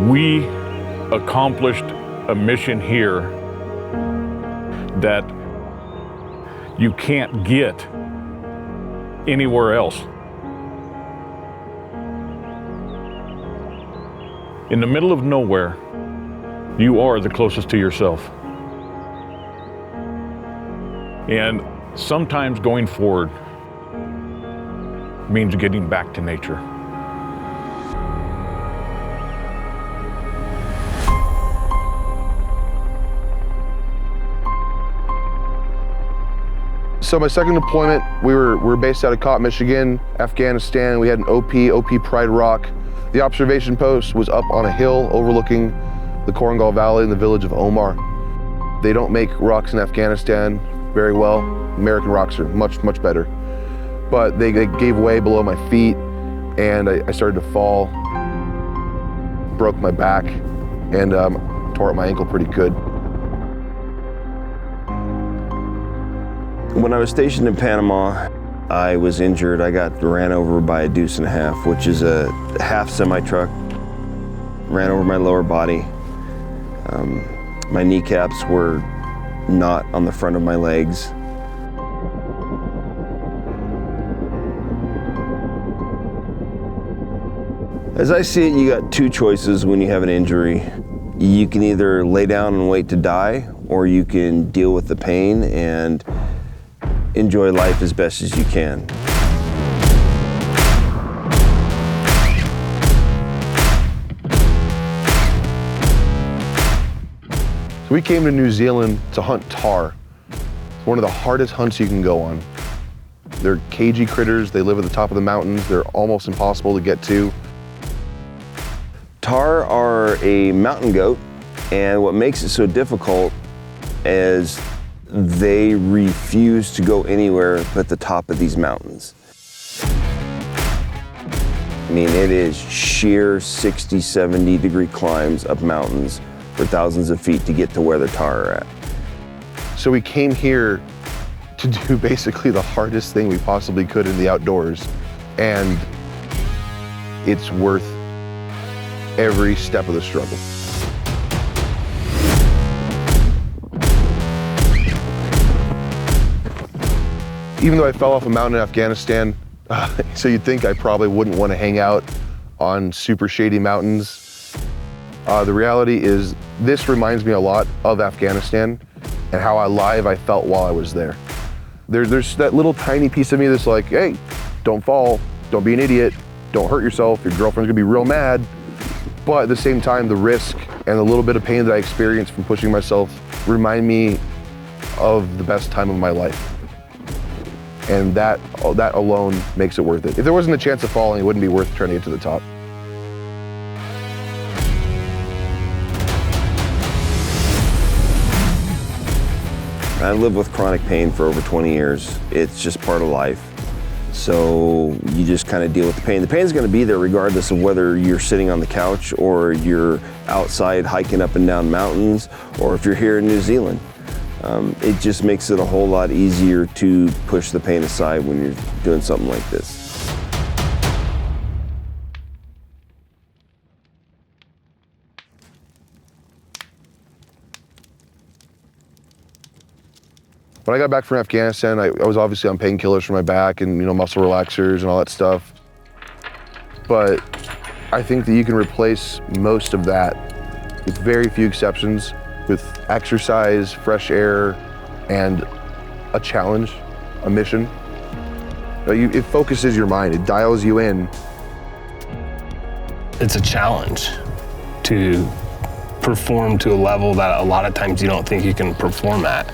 We accomplished a mission here that you can't get anywhere else. In the middle of nowhere, you are the closest to yourself. And sometimes going forward means getting back to nature. So my second deployment, we were based out of Kopp, Michigan, Afghanistan. We had an OP Pride Rock. The observation post was up on a hill overlooking the Korengal Valley in the village of Omar. They don't make rocks in Afghanistan very well. American rocks are much, much better. But they gave way below my feet, and I started to fall, broke my back, and tore up my ankle pretty good. When I was stationed in Panama, I was injured. I got ran over by a deuce and a half, which is a half semi-truck. Ran over my lower body. My kneecaps were not on the front of my legs. As I see it, you got two choices when you have an injury. You can either lay down and wait to die, or you can deal with the pain and enjoy life as best as you can. So we came to New Zealand to hunt tahr. It's one of the hardest hunts you can go on. They're cagey critters, they live at the top of the mountains, they're almost impossible to get to. Tahr are a mountain goat, and what makes it so difficult is they refuse to go anywhere but the top of these mountains. I mean, it is sheer 60, 70 degree climbs up mountains for thousands of feet to get to where the tahr are at. So we came here to do basically the hardest thing we possibly could in the outdoors, and it's worth every step of the struggle. Even though I fell off a mountain in Afghanistan, so you'd think I probably wouldn't want to hang out on super shady mountains. The reality is this reminds me a lot of Afghanistan and how alive I felt while I was there. There's that little tiny piece of me that's like, hey, don't fall, don't be an idiot, don't hurt yourself, your girlfriend's gonna be real mad. But at the same time, the risk and the little bit of pain that I experienced from pushing myself remind me of the best time of my life. And that alone makes it worth it. If there wasn't a chance of falling, it wouldn't be worth trying to get to the top. I lived with chronic pain for over 20 years. It's just part of life. So you just kind of deal with the pain. The pain's gonna be there regardless of whether you're sitting on the couch or you're outside hiking up and down mountains, or if you're here in New Zealand. It just makes it a whole lot easier to push the pain aside when you're doing something like this. When I got back from Afghanistan, I was obviously on painkillers for my back and muscle relaxers and all that stuff. But I think that you can replace most of that, with very few exceptions, with exercise, fresh air, and a challenge, a mission. It focuses your mind, it dials you in. It's a challenge to perform to a level that a lot of times you don't think you can perform at,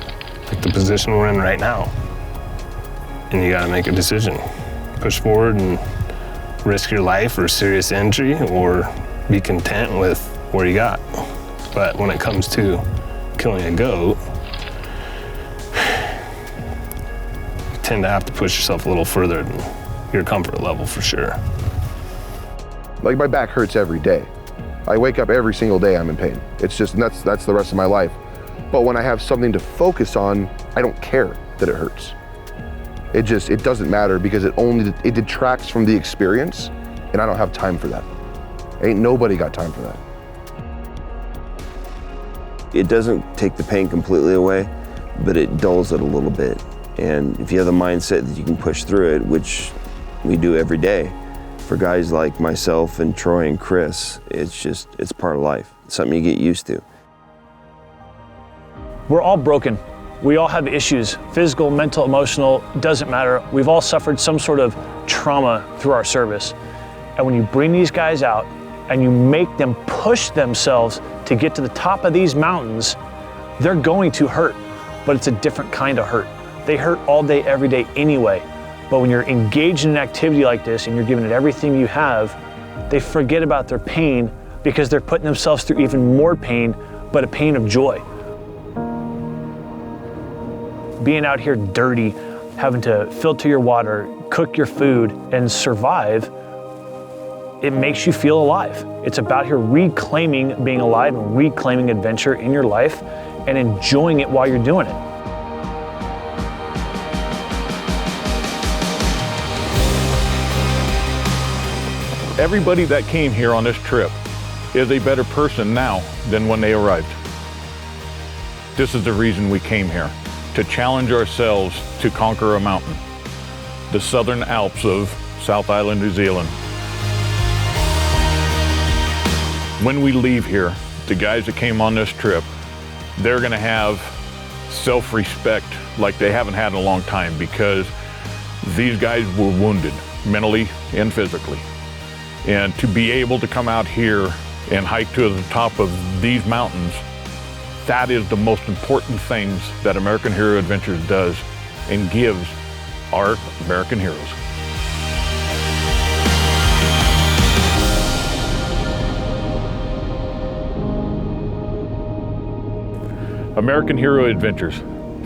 like the position we're in right now. And you gotta make a decision. Push forward and risk your life or serious injury, or be content with where you got. But when it comes to killing a goat, you tend to have to push yourself a little further than your comfort level for sure. Like, my back hurts every day. I wake up every single day, I'm in pain. It's just, that's the rest of my life. But when I have something to focus on, I don't care that it hurts. It doesn't matter, because it detracts from the experience, and I don't have time for that. Ain't nobody got time for that. it doesn't take the pain completely away, but it dulls it a little bit. And if you have the mindset that you can push through it, which we do every day, for guys like myself and Troy and Chris, it's part of life. It's something you get used to. We're all broken. We all have issues, physical, mental, emotional, doesn't matter. We've all suffered some sort of trauma through our service. And when you bring these guys out and you make them push themselves to get to the top of these mountains, they're going to hurt, but it's a different kind of hurt. They hurt all day, every day anyway. But when you're engaged in an activity like this and you're giving it everything you have, they forget about their pain because they're putting themselves through even more pain, but a pain of joy. Being out here dirty, having to filter your water, cook your food, and survive, it makes you feel alive. It's about here reclaiming being alive and reclaiming adventure in your life and enjoying it while you're doing it. Everybody that came here on this trip is a better person now than when they arrived. This is the reason we came here, to challenge ourselves to conquer a mountain, the Southern Alps of South Island, New Zealand. When we leave here, the guys that came on this trip, they're gonna have self-respect like they haven't had in a long time, because these guys were wounded mentally and physically. And to be able to come out here and hike to the top of these mountains, that is the most important things that American Hero Adventures does and gives our American heroes. American Hero Adventures,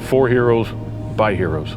for heroes, by heroes.